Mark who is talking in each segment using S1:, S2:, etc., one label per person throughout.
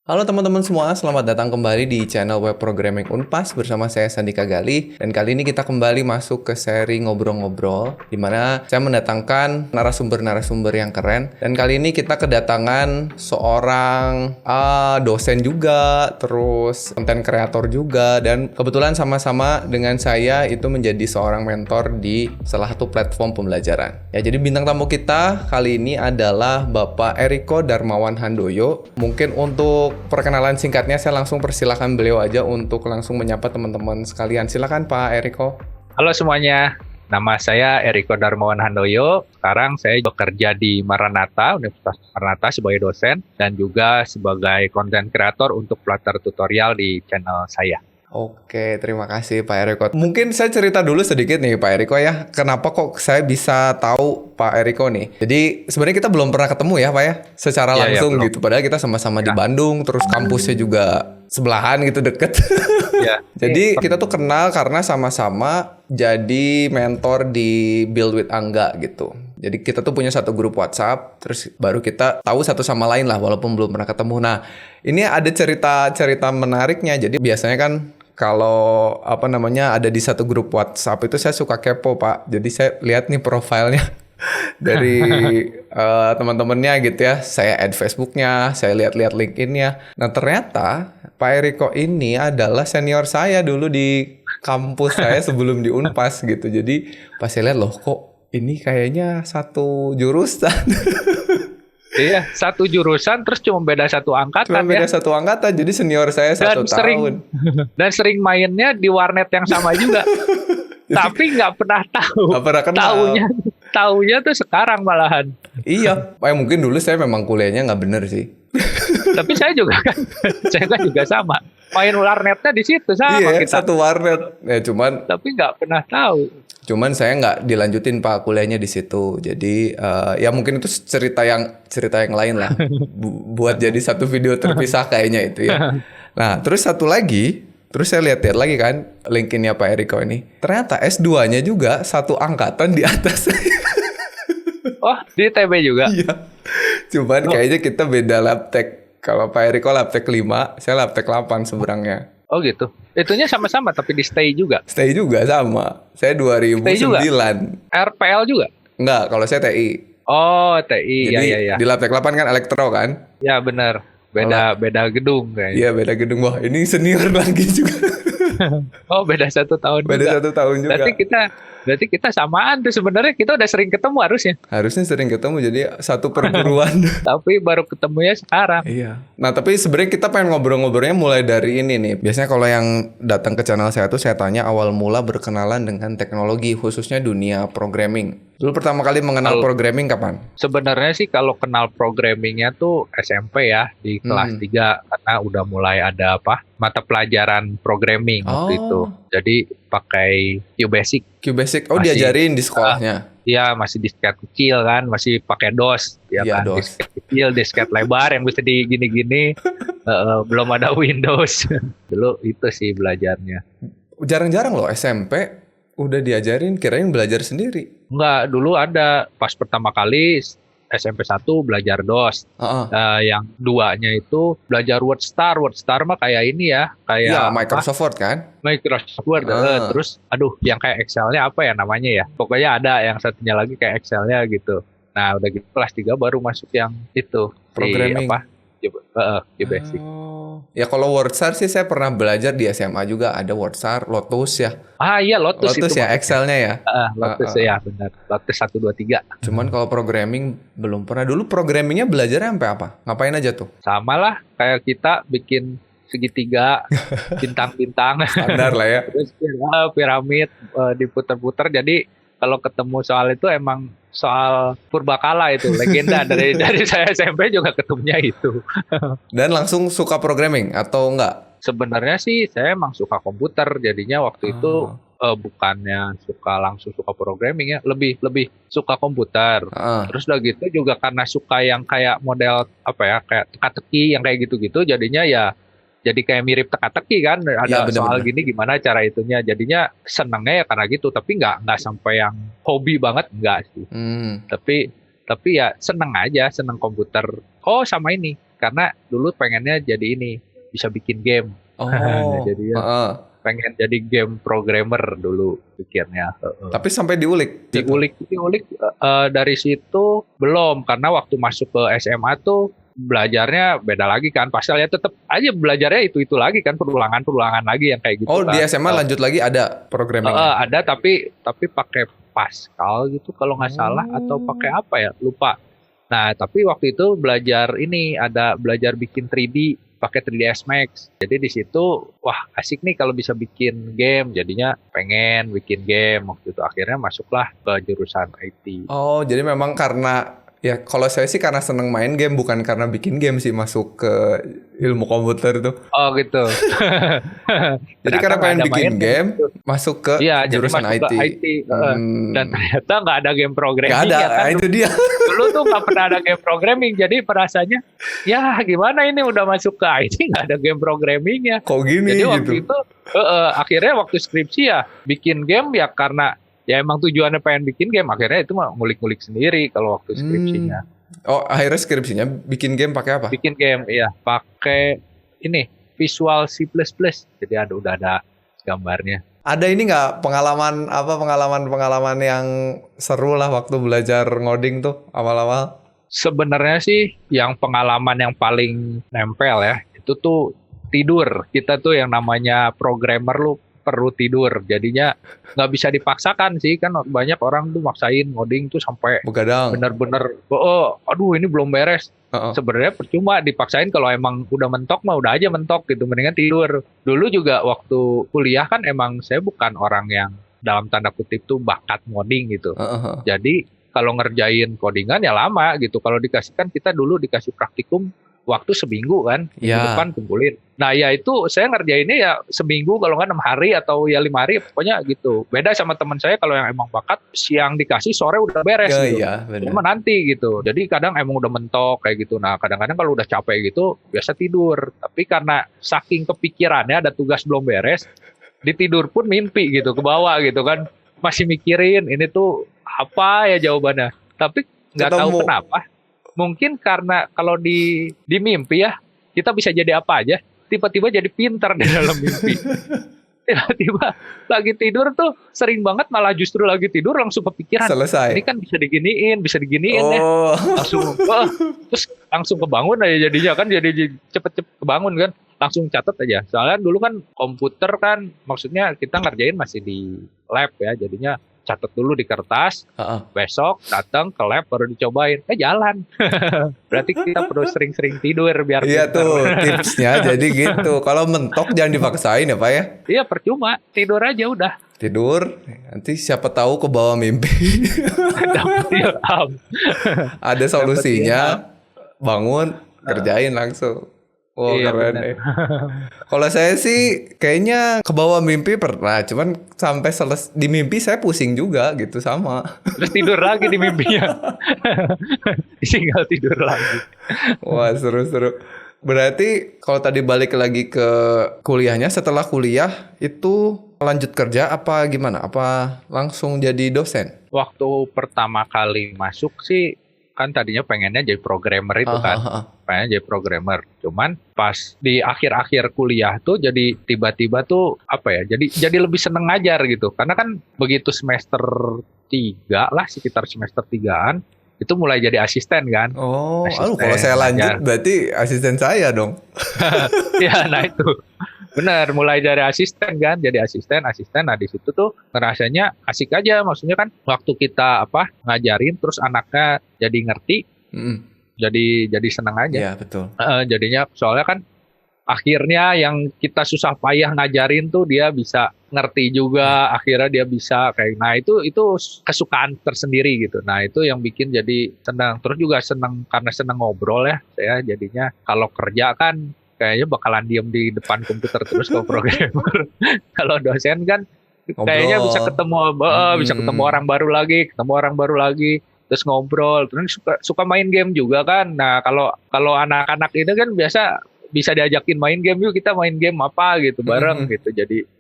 S1: Halo teman-teman semua, selamat datang kembali di channel Web Programming Unpas bersama saya Sandika Gali. Dan kali ini kita kembali masuk ke seri ngobrol-ngobrol, di mana saya mendatangkan narasumber-narasumber yang keren. Dan kali ini kita kedatangan seorang dosen juga, terus konten kreator juga, dan kebetulan sama-sama dengan saya itu menjadi seorang mentor di salah satu platform pembelajaran. Ya, jadi bintang tamu kita kali ini adalah Bapak Eriko Darmawan Handoyo. Mungkin untuk perkenalan singkatnya saya langsung persilakan beliau aja untuk langsung menyapa teman-teman sekalian. Silakan Pak Eriko.
S2: Halo semuanya, nama saya Eriko Darmawan Handoyo. Sekarang saya bekerja di Maranatha, Universitas Maranatha sebagai dosen dan juga sebagai konten kreator untuk Flutter tutorial di channel saya.
S1: Oke, terima kasih Pak Eriko. Mungkin saya cerita dulu sedikit nih Pak Eriko ya. Kenapa kok saya bisa tahu Pak Eriko nih? Jadi sebenarnya kita belum pernah ketemu ya Pak ya, secara langsung gitu. Padahal kita sama-sama di Bandung, terus kampusnya juga sebelahan gitu deket.
S2: Ya.
S1: Jadi kita tuh kenal karena sama-sama jadi mentor di Build with Angga gitu. Jadi kita tuh punya satu grup WhatsApp, terus baru kita tahu satu sama lain lah walaupun belum pernah ketemu. Nah, ini ada cerita-cerita menariknya. Jadi biasanya kan kalau ada di satu grup WhatsApp itu saya suka kepo Pak. Jadi saya lihat nih profilnya dari teman-temannya gitu ya. Saya add Facebooknya, saya lihat-lihat LinkedIn-nya. Nah ternyata Pak Eriko ini adalah senior saya dulu di kampus saya sebelum di Unpas gitu. Jadi pas saya lihat loh kok ini kayaknya satu jurusan.
S2: Iya, satu jurusan terus cuma beda satu angkatan
S1: Cuma beda satu angkatan, jadi senior saya satu tahun.
S2: Dan sering mainnya di warnet yang sama juga. Tapi nggak pernah tahu.
S1: Nggak pernah kenal.
S2: Taunya tuh sekarang malahan.
S1: Iya, mungkin dulu saya memang kuliahnya nggak bener sih.
S2: Tapi saya juga sama. Main warnetnya di situ sama
S1: iya,
S2: kita.
S1: Satu warnet. Ya cuman.
S2: Tapi nggak pernah tahu.
S1: Cuman saya nggak dilanjutin Pak kuliahnya di situ. Jadi ya mungkin itu cerita yang lain lah. Buat jadi satu video terpisah kayaknya itu ya. Nah terus satu lagi. Terus saya lihat lagi kan LinkedIn-nya Pak Eriko ini. Ternyata S2-nya juga satu angkatan di atas saya.
S2: Oh, di TB juga?
S1: Iya. Cuman kayaknya kita beda labtek. Kalau Pak Eriko labtek 5, saya labtek 8 seberangnya.
S2: Oh gitu. Itunya sama-sama tapi di stay juga?
S1: Stay juga sama. Saya 2009.
S2: Stay juga? RPL juga?
S1: Enggak, kalau saya TI.
S2: Oh, TI.
S1: Jadi
S2: ya.
S1: Di labtek 8 kan elektro kan?
S2: Ya benar. Beda gedung kayaknya.
S1: Iya, beda gedung. Wah, ini senior lagi juga.
S2: Oh, beda 1 tahun
S1: beda
S2: juga.
S1: 1 tahun juga.
S2: Berarti kita samaan tuh sebenarnya, kita udah sering ketemu harusnya.
S1: Harusnya sering ketemu, jadi satu perguruan.
S2: Tapi baru ketemunya sekarang.
S1: Iya. Nah tapi sebenarnya kita pengen ngobrol-ngobrolnya mulai dari ini nih. Biasanya kalau yang datang ke channel saya tuh saya tanya awal mula berkenalan dengan teknologi, khususnya dunia programming. Dulu pertama kali mengenal programming kapan?
S2: Sebenarnya sih kalau kenal programmingnya tuh SMP ya, di kelas 3. Karena udah mulai ada mata pelajaran programming waktu itu. Jadi pakai QBasic.
S1: Oh diajarin di sekolahnya?
S2: Iya, masih disket kecil kan, masih pakai DOS. Ya kan, DOS. Disket kecil, disket lebar yang bisa digini-gini. Belum ada Windows. Dulu itu sih belajarnya.
S1: Jarang-jarang loh SMP udah diajarin, kirain belajar sendiri.
S2: Enggak, dulu ada pas pertama kali SMP 1 belajar DOS. Yang 2-nya itu belajar WordStar. WordStar mah kayak ini ya, kayak
S1: Microsoft Word kan?
S2: Microsoft Word. Terus aduh, yang kayak Excel-nya apa ya namanya ya? Pokoknya ada yang satunya lagi kayak Excel-nya gitu. Nah, udah gitu kelas 3 baru masuk yang itu.
S1: Programming.
S2: QBasic.
S1: Ya kalau WordStar sih saya pernah belajar di SMA juga, ada WordStar, Lotus ya.
S2: Iya, Lotus itu
S1: ya, Excel-nya ya.
S2: Lotus ya, benar. Lotus 1 2 3.
S1: Cuman kalau programming belum pernah. Dulu programmingnya belajarnya sampai apa? Ngapain aja tuh?
S2: Sama lah kayak kita bikin segitiga, bintang-bintang.
S1: Standar lah ya.
S2: Terus piramid diputer-puter. Jadi kalau ketemu soal itu emang soal purbakala itu, legenda dari saya SMP juga ketemunya itu.
S1: Dan langsung suka programming atau enggak?
S2: Sebenarnya sih saya emang suka komputer, jadinya waktu itu bukannya langsung suka programming ya, lebih suka komputer. Terus udah gitu juga karena suka yang kayak model kayak teka-teki yang kayak gitu-gitu, jadinya ya jadi kayak mirip teka-teki kan, ada soal gini gimana cara itunya, jadinya senengnya ya karena gitu, tapi nggak sampai yang hobi banget, enggak sih. Tapi ya seneng aja, seneng komputer. Oh sama ini, karena dulu pengennya jadi ini, bisa bikin game.
S1: Oh,
S2: jadi ya pengen jadi game programmer dulu pikirnya.
S1: Tapi sampai diulik.
S2: Diulik dari situ belum, karena waktu masuk ke SMA tuh belajarnya beda lagi kan. Pasalnya tetap aja belajarnya itu lagi kan, perulangan lagi yang kayak gitu.
S1: Oh,
S2: kan.
S1: Di SMA lanjut lagi ada programming.
S2: Ada tapi pakai Pascal gitu kalau nggak salah, atau pakai apa ya, lupa. Nah, tapi waktu itu belajar bikin 3D pakai 3ds Max. Jadi di situ wah asik nih kalau bisa bikin game. Jadinya pengen bikin game waktu itu. Akhirnya masuklah ke jurusan IT.
S1: Oh, jadi memang karena ya kalau saya sih karena seneng main game, bukan karena bikin game sih masuk ke ilmu komputer tuh.
S2: Oh gitu.
S1: Jadi karena pengen bikin game masuk ke jurusan
S2: masuk
S1: IT.
S2: Ke IT. Dan ternyata nggak ada game programming.
S1: Nggak ada,
S2: ya kan?
S1: itu dia.
S2: Dulu tuh nggak pernah ada game programming. Jadi perasanya ya gimana ini udah masuk ke IT nggak ada game programmingnya.
S1: Kok gini
S2: jadi
S1: gitu.
S2: waktu itu akhirnya waktu skripsi ya bikin game ya karena ya emang tujuannya pengen bikin game, akhirnya itu mah ngulik-ngulik sendiri kalau waktu skripsinya.
S1: Oh, akhirnya skripsinya bikin game pakai apa?
S2: Bikin game, iya, pakai ini Visual C++. Jadi udah ada gambarnya.
S1: Ada ini nggak pengalaman yang seru lah waktu belajar ngoding tuh awal-awal?
S2: Sebenarnya sih yang pengalaman yang paling nempel ya itu tuh tidur. Kita tuh yang namanya programmer lu perlu tidur, jadinya nggak bisa dipaksakan sih, kan banyak orang tuh maksain ngoding tuh sampai
S1: begadang,
S2: bener-bener aduh ini belum beres. Sebenarnya percuma dipaksain, kalau emang udah mentok mah udah aja mentok gitu, mendingan tidur. Dulu juga waktu kuliah kan emang saya bukan orang yang dalam tanda kutip tuh bakat ngoding gitu. Jadi kalau ngerjain codingan ya lama gitu. Kalau dikasihkan, kita dulu dikasih praktikum waktu seminggu kan, minggu depan kumpulin. Nah ya itu saya ngerjainnya ya seminggu, kalau nggak 6 hari atau ya 5 hari, pokoknya gitu. Beda sama teman saya, kalau yang emang bakat siang dikasih sore udah beres gitu. Cuma nanti gitu. Jadi kadang emang udah mentok kayak gitu. Nah kadang-kadang kalau udah capek gitu biasa tidur. Tapi karena saking kepikirannya ada tugas belum beres, di tidur pun mimpi gitu ke bawah gitu kan. Masih mikirin ini tuh apa ya jawabannya. Tapi nggak tahu kenapa. Mungkin karena kalau di mimpi ya, kita bisa jadi apa aja, tiba-tiba jadi pintar di dalam mimpi. Tiba-tiba lagi tidur tuh sering banget malah justru lagi tidur langsung kepikiran.
S1: Selesai.
S2: Ini kan bisa diginiin ya. Terus langsung kebangun aja jadinya kan, jadi cepet-cepet kebangun kan. Langsung catat aja. Soalnya dulu kan komputer kan, maksudnya kita ngerjain masih di lab ya, jadinya catat dulu di kertas, besok datang ke lab baru dicobain, jalan. Berarti kita perlu sering-sering tidur biar
S1: iya tuh tipsnya. Jadi gitu, kalau mentok jangan dipaksain ya Pak ya.
S2: Iya percuma, tidur aja udah.
S1: Tidur, nanti siapa tahu ke bawah mimpi. Ada solusinya, bangun, kerjain langsung. Oh iya, keren deh. Kalau saya sih kayaknya ke bawah mimpi pernah, cuman sampai di mimpi saya pusing juga gitu sama.
S2: Terus tidur lagi di mimpinya. Tinggal tidur lagi.
S1: Wah seru-seru. Berarti kalau tadi balik lagi ke kuliahnya, setelah kuliah itu lanjut kerja apa gimana? Apa langsung jadi dosen?
S2: Waktu pertama kali masuk sih kan tadinya pengennya jadi programmer itu kan. Pengennya jadi programmer. Cuman pas di akhir-akhir kuliah tuh jadi tiba-tiba tuh apa ya? Jadi lebih seneng ngajar gitu. Karena kan begitu semester 3 lah, sekitar semester 3-an itu mulai jadi asisten kan.
S1: Oh, kalau saya lanjut berarti asisten saya dong.
S2: Ya, nah itu. Benar, mulai dari asisten kan, jadi asisten. Nah di situ tuh ngerasanya asik aja, maksudnya kan waktu kita ngajarin terus anaknya jadi ngerti, jadi senang aja.
S1: Iya betul.
S2: Jadinya soalnya kan akhirnya yang kita susah payah ngajarin tuh dia bisa ngerti juga, akhirnya dia bisa kayak, nah itu kesukaan tersendiri gitu. Nah itu yang bikin jadi senang. Terus juga senang karena senang ngobrol ya, saya jadinya kalau kerja kan kayaknya bakalan diem di depan komputer terus kalau programmer. Kalau dosen kan kayaknya bisa ketemu orang baru lagi, terus ngobrol, terus suka main game juga kan. Nah kalau anak-anak ini kan biasa bisa diajakin main game, yuk kita main game apa gitu bareng gitu.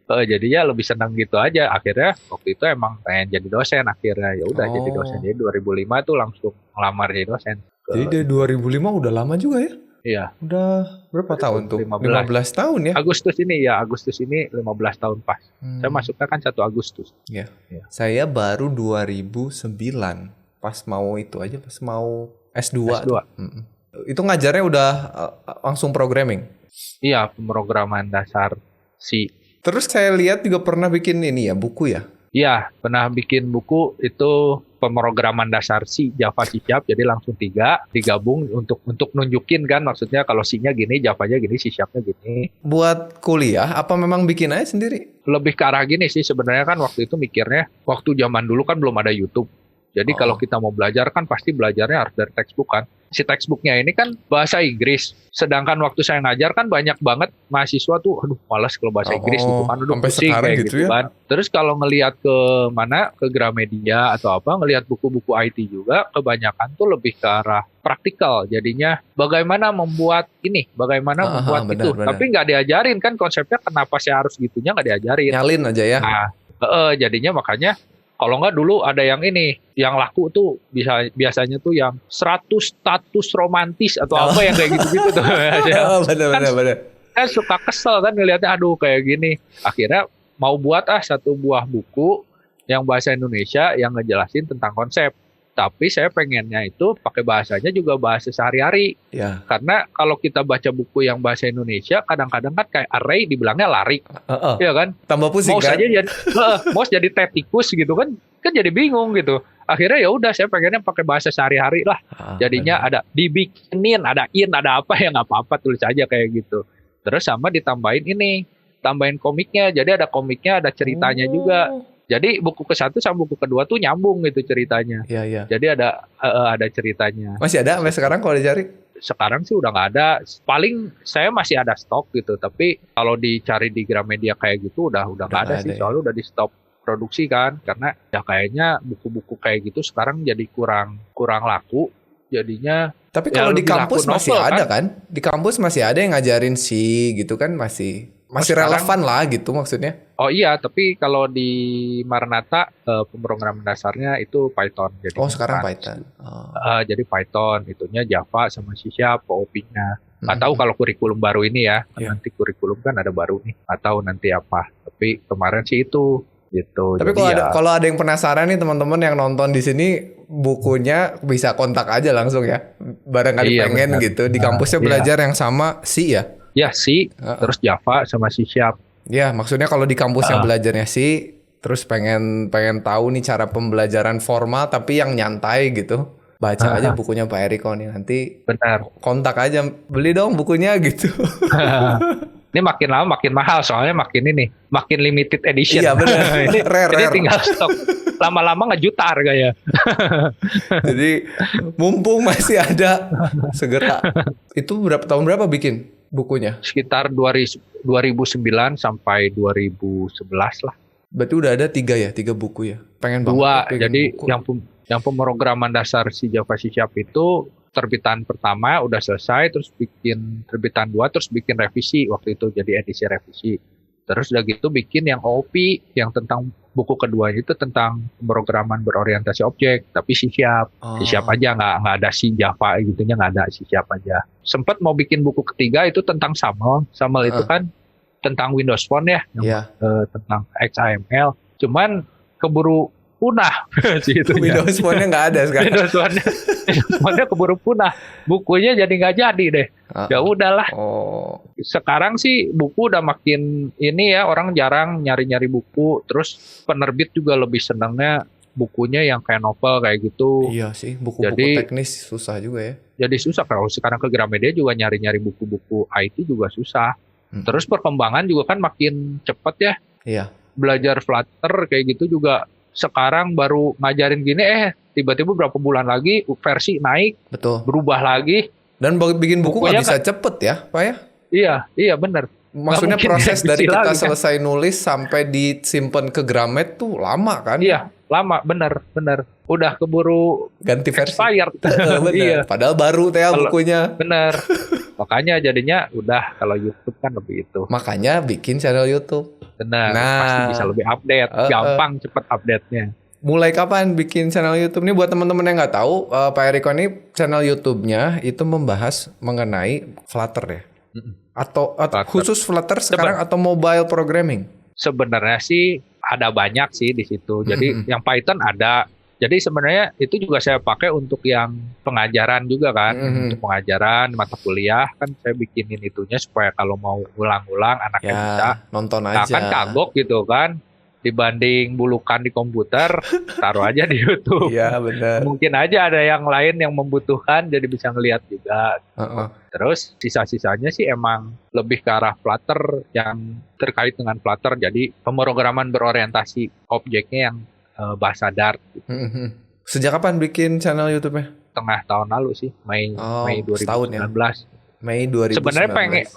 S2: Jadinya lebih senang gitu aja. Akhirnya waktu itu emang pengen jadi dosen, akhirnya ya udah jadi dosen. Jadi 2005 tuh langsung ngelamar jadi dosen.
S1: Jadi dari 2005 udah lama juga ya?
S2: Iya.
S1: Udah berapa tahun tuh?
S2: 15
S1: tahun ya?
S2: Agustus ini 15 tahun pas. Saya masuknya kan 1 Agustus.
S1: Iya. Saya baru 2009 pas mau itu aja, pas mau S2. Itu ngajarnya udah langsung programming?
S2: Iya, pemrograman dasar C.
S1: Terus saya lihat juga pernah bikin ini ya, buku ya?
S2: Iya, pernah bikin buku itu pemrograman dasar C, Java, C#, jadi langsung 3 digabung untuk nunjukin kan, maksudnya kalau C-nya gini, Java-nya gini, C#-nya gini.
S1: Buat kuliah apa memang bikin aja sendiri?
S2: Lebih ke arah gini sih sebenarnya kan waktu itu mikirnya, waktu zaman dulu kan belum ada YouTube. Jadi kalau kita mau belajar kan pasti belajarnya harus dari textbook kan. Si textbooknya ini kan bahasa Inggris. Sedangkan waktu saya ngajar kan banyak banget mahasiswa tuh, aduh malas kalau bahasa Inggris gitu kan, udah pusing kayak gitu ya? Kan. Terus kalau ngelihat ke mana, ke Gramedia atau apa, ngelihat buku-buku IT juga, kebanyakan tuh lebih ke arah praktikal. Jadinya bagaimana membuat ini, bagaimana membuat itu. Benar. Tapi nggak diajarin kan konsepnya, kenapa saya harus gitunya nggak diajarin.
S1: Nyalin aja ya.
S2: Nah, jadinya makanya kalau nggak dulu ada yang ini, yang laku tuh biasanya tuh yang 100 status romantis atau apa yang kayak gitu-gitu tuh. Bener. Kan suka kesel kan ngelihatnya, aduh kayak gini. Akhirnya mau buat satu buah buku yang bahasa Indonesia yang ngejelasin tentang konsep. Tapi saya pengennya itu pakai bahasanya juga bahasa sehari-hari. Ya. Karena kalau kita baca buku yang bahasa Indonesia, kadang-kadang kan kayak array dibilangnya lari. Iya kan?
S1: Tambah pusing
S2: kan? Mau jadi tetikus gitu kan jadi bingung gitu. Akhirnya ya udah saya pengennya pakai bahasa sehari-hari lah. Jadinya ada dibikinin, ada ada apa ya nggak apa-apa, tulis aja kayak gitu. Terus sama tambahin komiknya. Jadi ada komiknya, ada ceritanya juga. Jadi buku ke-1 sama buku ke-2 tuh nyambung gitu ceritanya.
S1: Iya.
S2: Jadi ada ceritanya.
S1: Masih ada sampai sekarang kalau dicari?
S2: Sekarang sih udah nggak ada. Paling saya masih ada stok gitu. Tapi kalau dicari di Gramedia kayak gitu udah nggak ada sih. Soalnya udah di stop produksi kan. Karena ya kayaknya buku-buku kayak gitu sekarang jadi kurang laku. Jadinya.
S1: Tapi kalau di kampus masih ada kan? Di kampus masih ada yang ngajarin sih gitu kan, masih relevan lah gitu maksudnya.
S2: Oh iya, tapi kalau di Maranatha pemrograman dasarnya itu Python. Jadi
S1: sekarang Python.
S2: Jadi Python, itunya Java sama C#, OOP-nya. Nggak tahu kalau kurikulum baru ini ya. Nanti kurikulum kan ada baru nih. Nggak tahu nanti apa. Tapi kemarin sih itu gitu.
S1: Tapi kalau ada yang penasaran nih teman-teman yang nonton di sini, bukunya bisa kontak aja langsung ya. Barangkali pengen gitu. Di kampusnya belajar yang sama C ya?
S2: Ya C, terus Java sama C#.
S1: Ya, maksudnya kalau di kampus yang belajarnya C, terus pengen tahu nih cara pembelajaran formal tapi yang nyantai gitu. Baca aja bukunya Pak Eriko nih, nanti kontak aja, beli dong bukunya gitu.
S2: Ini makin lama makin mahal, soalnya makin limited edition.
S1: Iya benar.
S2: Ini tinggal stok. Lama-lama ngejuta harganya.
S1: Jadi mumpung masih ada, segera. Itu tahun berapa bikin bukunya?
S2: Sekitar 2009 sampai 2011 lah.
S1: Berarti udah ada 3 buku ya? Pengen
S2: banget. 2, jadi buku. Yang pemrograman dasar si Java C# itu terbitan pertama udah selesai, terus bikin terbitan 2, terus bikin revisi waktu itu, jadi edisi revisi. Terus udah gitu bikin yang OOP, yang tentang buku kedua itu tentang pemrograman berorientasi objek, tapi C# aja, nggak ada C Java gitunya, nggak ada, C# aja. Sempat mau bikin buku ketiga itu tentang SAML itu kan tentang Windows Phone ya, tentang XAML. Cuman keburu punah sih itu.
S1: Windows Phone-nya nggak ada sekarang.
S2: Windows Phone-nya keburu punah. Bukunya jadi nggak jadi deh. Ya udahlah. Sekarang sih buku udah makin ini ya, orang jarang nyari-nyari buku. Terus penerbit juga lebih senangnya bukunya yang kayak novel kayak gitu.
S1: Iya sih, buku-buku teknis susah juga ya.
S2: Jadi susah, kalau sekarang ke Gramedia juga nyari-nyari buku-buku IT juga susah. Terus perkembangan juga kan makin cepet ya.
S1: Iya.
S2: Belajar Flutter kayak gitu juga sekarang baru ngajarin gini, tiba-tiba berapa bulan lagi versi naik.
S1: Betul.
S2: Berubah lagi.
S1: Dan bikin buku nggak bisa cepet ya, Pak ya?
S2: Iya benar.
S1: Maksudnya proses dari kita selesai nulis sampai disimpan ke Gramet tuh lama kan?
S2: Iya, lama, benar. Udah keburu
S1: ganti versi.
S2: Expired.
S1: Iya. Padahal baru bukunya.
S2: Bener. Makanya jadinya udah, kalau YouTube kan lebih itu.
S1: Makanya bikin channel YouTube.
S2: Benar. Pasti bisa lebih update, gampang cepet update-nya.
S1: mulai kapan bikin channel YouTube? Ini buat teman-teman yang nggak tahu, Pak Eriko ini channel YouTube-nya itu membahas mengenai Flutter ya? Atau
S2: Flutter.
S1: khusus Flutter sekarang atau mobile programming?
S2: Sebenarnya sih ada banyak sih di situ. Jadi yang Python ada. Jadi sebenarnya itu juga saya pakai untuk yang pengajaran juga kan. Untuk pengajaran mata kuliah kan saya bikinin itunya supaya kalau mau ulang-ulang anaknya bisa
S1: nonton
S2: nah,
S1: aja.
S2: kan kagok gitu kan. Dibanding bulukan di komputer, taruh aja di YouTube.
S1: Iya benar.
S2: Mungkin aja ada yang lain yang membutuhkan jadi bisa ngelihat juga. Terus sisa-sisanya sih emang lebih ke arah Flutter yang terkait dengan Flutter. Jadi pemrograman berorientasi objeknya yang bahasa Dart.
S1: Sejak kapan bikin channel YouTube-nya?
S2: Tengah tahun lalu sih, Mei 2019.
S1: Ya? Mei 2019.
S2: Sebenarnya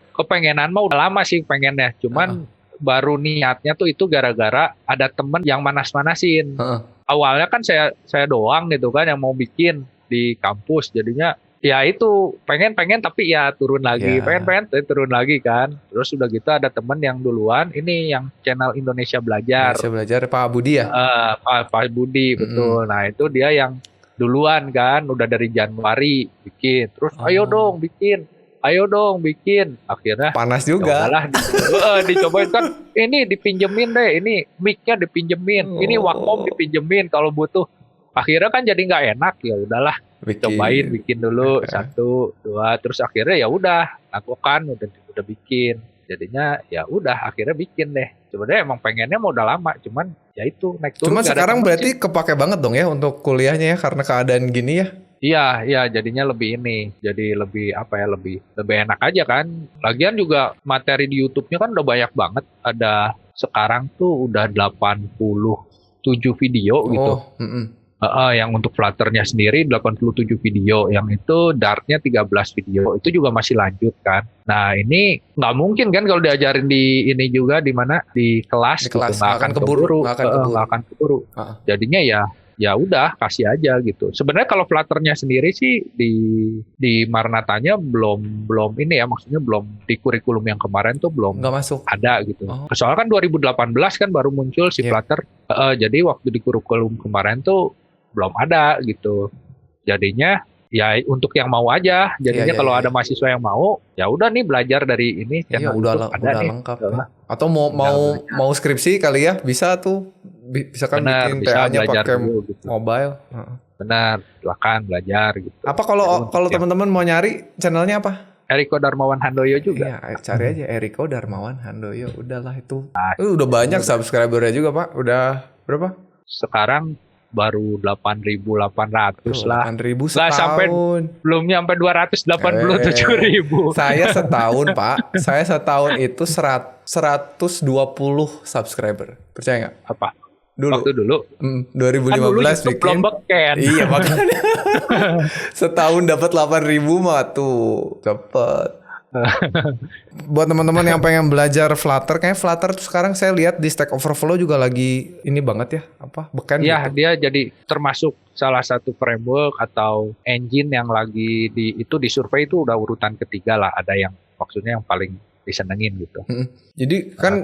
S2: kepengenan mah udah lama sih pengennya, cuman baru niatnya tuh itu gara-gara ada temen yang manas-manasin. Awalnya kan saya doang gitu kan yang mau bikin di kampus, jadinya ya itu pengen tapi ya turun lagi, pengen turun lagi kan. Terus udah gitu ada temen yang duluan, ini yang channel Indonesia Belajar.
S1: Indonesia Belajar Pak Budi ya?
S2: Pak Budi betul. Nah itu dia yang duluan kan, udah dari Januari bikin. Terus ayo dong bikin. Akhirnya
S1: panas juga.
S2: Udahlah, dicobain kan. Ini dipinjemin deh. Ini mic-nya dipinjemin. Ini Wacom dipinjemin kalau butuh. Akhirnya kan jadi nggak enak. Ya udahlah, cobain bikin dulu 1, 2. Terus akhirnya ya udah, aku kan udah bikin. Jadinya ya udah akhirnya bikin deh. Sebenarnya emang pengennya mau udah lama, cuman ya itu naik turun.
S1: Cuman sekarang berarti kepake banget dong ya untuk kuliahnya ya karena keadaan gini ya.
S2: Iya, jadinya jadi lebih enak aja kan. Lagian juga materi di YouTube-nya kan udah banyak banget. Ada sekarang tuh udah 87 video gitu. Yang untuk Flutter-nya sendiri 87 video, yang itu Dart-nya 13 video. Itu juga masih lanjut kan. Nah ini nggak mungkin kan kalau diajarin di ini juga di mana di kelas gitu, nggak akan keburu. Jadinya ya udah kasih aja gitu. Sebenarnya kalau Flutter-nya sendiri sih di Marnatanya belum ini ya, maksudnya belum di kurikulum yang kemarin tuh belum
S1: nggak masuk
S2: ada gitu. Soalnya kan 2018 kan baru muncul si Flutter. Jadi waktu di kurikulum kemarin tuh belum ada gitu. Jadinya ya untuk yang mau aja. Jadinya kalau ada mahasiswa yang mau, ya udah nih belajar dari ini channel
S1: udah lengkap. Atau mau skripsi kali ya, bisa tuh. Bisa kan bikin TA-nya pakai gitu. Mobile.
S2: Benar, silakan belajar gitu.
S1: Apa kalau teman-teman mau nyari channelnya apa?
S2: Eriko Darmawan Handoyo juga.
S1: Iya, cari aja Eriko Darmawan Handoyo. Udahlah itu. Udah banyak subscribernya juga, Pak. Udah berapa?
S2: Sekarang baru 8.800 lah.
S1: 8.000 setahun.
S2: Belum nyampe 287.000.
S1: Saya setahun, Pak. Saya setahun itu 120 subscriber. Percaya nggak?
S2: Apa?
S1: Waktu
S2: dulu.
S1: 2015 bikin.
S2: Belum beken.
S1: Iya, makanya. Setahun dapat 8.000 mah tuh. Cepet. Buat teman-teman yang pengen belajar Flutter, kayaknya Flutter tuh sekarang saya lihat di Stack Overflow juga lagi ini banget ya, beken
S2: ya,
S1: gitu.
S2: Dia jadi termasuk salah satu framework atau engine yang lagi di survei itu udah urutan ketiga lah, ada yang maksudnya yang paling disenengin gitu.
S1: Jadi kan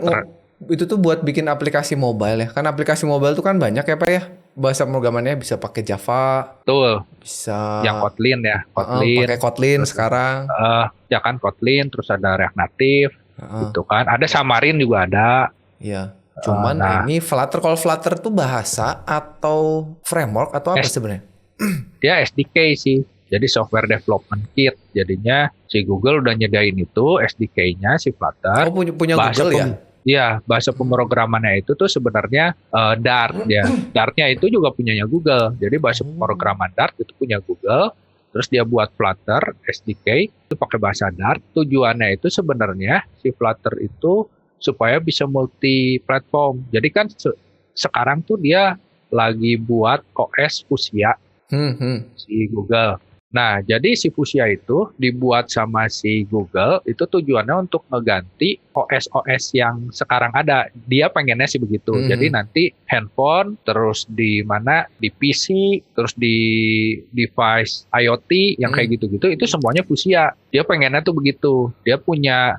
S1: itu tuh buat bikin aplikasi mobile ya. Kan aplikasi mobile tuh kan banyak ya Pak ya. Bahasa pemrogramannya bisa pakai Java.
S2: Betul.
S1: Bisa.
S2: Yang Kotlin ya.
S1: Pakai Kotlin terus, sekarang.
S2: Ya kan Kotlin, terus ada React Native. Gitu kan. Ada Xamarin juga ada.
S1: Iya. Cuman ini Flutter. Kalau Flutter tuh bahasa atau framework atau apa sebenarnya?
S2: Dia SDK sih. Jadi software development kit. Jadinya si Google udah nyediain itu SDK-nya si Flutter.
S1: Oh punya Google ya?
S2: Iya, bahasa pemrogramannya itu tuh sebenarnya Dart ya. Dartnya itu juga punyanya Google. Jadi bahasa pemrograman Dart itu punya Google. Terus dia buat Flutter SDK itu pakai bahasa Dart. Tujuannya itu sebenarnya si Flutter itu supaya bisa multi platform. Jadi kan sekarang tuh dia lagi buat OS Fuchsia si Google. Nah, jadi si Fuchsia itu dibuat sama si Google itu tujuannya untuk ngeganti OS yang sekarang ada. Dia pengennya sih begitu. Jadi nanti handphone, terus di PC, terus di device IoT yang kayak gitu-gitu itu semuanya Fuchsia. Dia pengennya tuh begitu. Dia punya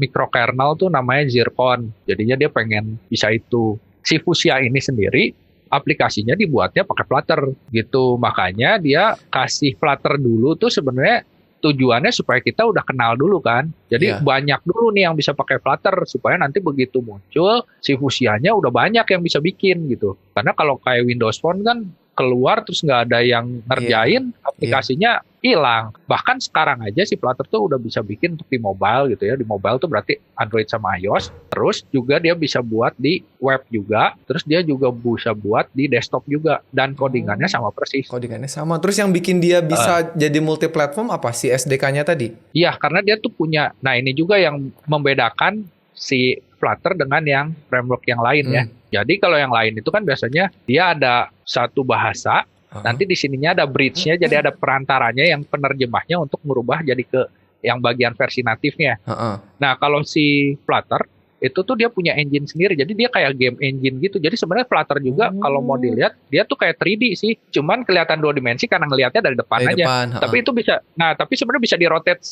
S2: microkernel tuh namanya Zircon. Jadinya dia pengen bisa itu. Si Fuchsia ini sendiri aplikasinya dibuatnya pakai Flutter gitu. Makanya dia kasih Flutter dulu tuh sebenarnya tujuannya supaya kita udah kenal dulu kan. Jadi banyak dulu nih yang bisa pakai Flutter supaya nanti begitu muncul si Fuchsia-nya udah banyak yang bisa bikin gitu. Karena kalau kayak Windows Phone kan keluar terus nggak ada yang ngerjain, aplikasinya hilang. Bahkan sekarang aja si Flutter tuh udah bisa bikin untuk di mobile gitu ya. Di mobile tuh berarti Android sama iOS. Terus juga dia bisa buat di web juga. Terus dia juga bisa buat di desktop juga. Dan codingannya sama persis.
S1: Codingannya sama. Terus yang bikin dia bisa jadi multi-platform apa? Si SDK-nya tadi?
S2: Iya, karena dia tuh punya. Nah ini juga yang membedakan si Flutter dengan yang framework yang lain ya. Jadi kalau yang lain itu kan biasanya dia ada satu bahasa, nanti di sininya ada bridge-nya, jadi ada perantaranya yang penerjemahnya untuk merubah jadi ke yang bagian versi natifnya. Nah kalau si Flutter itu tuh dia punya engine sendiri, jadi dia kayak game engine gitu. Jadi sebenarnya Flutter juga kalau mau dilihat dia tuh kayak 3D sih, cuman kelihatan 2 dimensi karena ngelihatnya dari depan aja. Tapi itu bisa, nah tapi sebenarnya bisa di rotate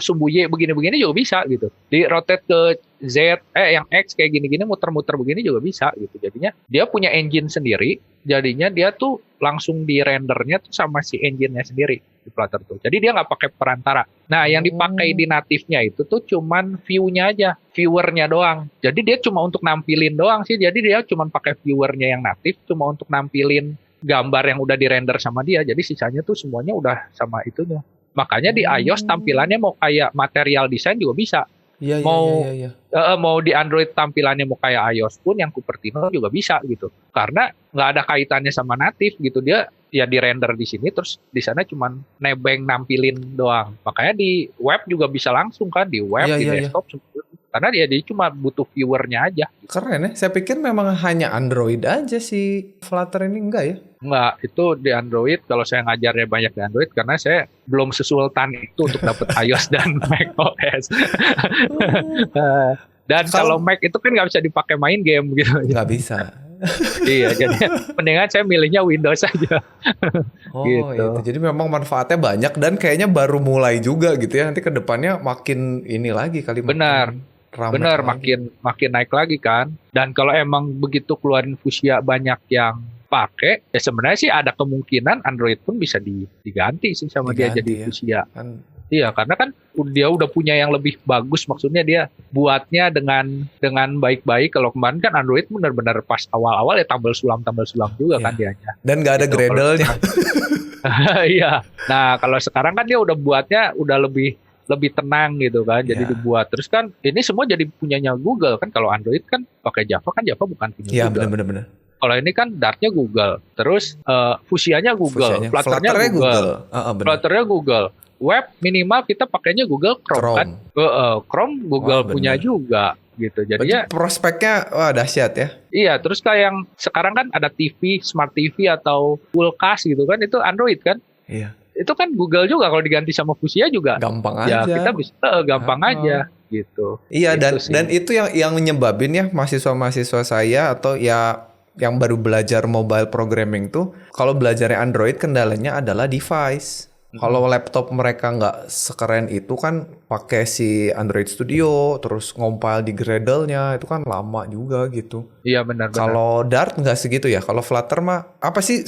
S2: sumbu Y begini-begini juga bisa gitu. Di rotate ke Z, yang X kayak gini-gini muter-muter begini juga bisa gitu. Jadinya dia punya engine sendiri, jadinya dia tuh langsung di rendernya tuh sama si engine-nya sendiri di Flutter tuh. Jadi dia nggak pakai perantara. Nah, yang dipakai di natifnya itu tuh cuman view-nya aja, viewernya doang. Jadi dia cuma untuk nampilin doang sih. Jadi dia cuma pakai viewernya yang natif, cuma untuk nampilin gambar yang udah di-render sama dia. Jadi sisanya tuh semuanya udah sama itunya. Makanya di iOS tampilannya mau kayak material design juga bisa. Mau di Android tampilannya mau kayak iOS pun yang Cupertino juga bisa gitu. Karena nggak ada kaitannya sama natif gitu. Dia ya di render di sini terus di sana cuman nebeng nampilin doang. Makanya di web juga bisa langsung kan, di web di desktop. Karena dia cuma butuh viewernya aja.
S1: Keren ya. Saya pikir memang hanya Android aja si Flutter ini, enggak ya?
S2: Enggak, itu di Android. Kalau saya ngajarnya banyak di Android karena saya belum sesultan itu untuk dapat iOS dan Mac OS. Dan kalau Mac itu kan nggak bisa dipakai main game gitu.
S1: Nggak bisa.
S2: Iya, jadi mendingan saya milihnya Windows aja.
S1: Gitu. Itu. Jadi memang manfaatnya banyak dan kayaknya baru mulai juga gitu ya. Nanti ke depannya makin ini lagi kali.
S2: Benar, makin naik lagi kan. Dan kalau emang begitu keluarin Fuchsia banyak yang pakai, ya sebenarnya sih ada kemungkinan Android pun bisa diganti sih sama dia jadi Fuchsia. Iya, karena kan dia udah punya yang lebih bagus, maksudnya dia buatnya dengan baik-baik. Kalau kemarin kan Android benar-benar pas awal-awal ya tambal sulam juga kan dianya.
S1: Dan nggak ada Gradle-nya.
S2: Iya. Nah, kalau sekarang kan dia udah buatnya udah lebih tenang gitu kan, jadi dibuat. Terus kan ini semua jadi punyanya Google kan. Kalau Android kan pakai Java bukan punya Google.
S1: Iya, benar.
S2: Kalau ini kan Dart-nya Google, terus Fuchsia-nya Google, Flutter-nya Google. Flutter-nya Google. Web minimal kita pakainya Google Chrome. Kan. Chrome Google punya juga gitu. Jadi ya
S1: prospeknya dahsyat ya.
S2: Iya, terus kayak yang sekarang kan ada TV, Smart TV atau Fullcast gitu kan, itu Android kan?
S1: Iya.
S2: Itu kan Google juga, kalau diganti sama Fuchsia juga
S1: gampang aja.
S2: Ya kita bisa gampang aja gitu.
S1: Iya, dan itu yang menyebabin ya mahasiswa saya atau ya yang baru belajar mobile programming tuh, kalau belajarnya Android kendalanya adalah device. Kalau laptop mereka nggak sekeren itu kan pakai si Android Studio, terus ngompil di Gradle-nya, itu kan lama juga gitu.
S2: Iya, benar.
S1: Kalau Dart nggak segitu ya. Kalau Flutter mah apa sih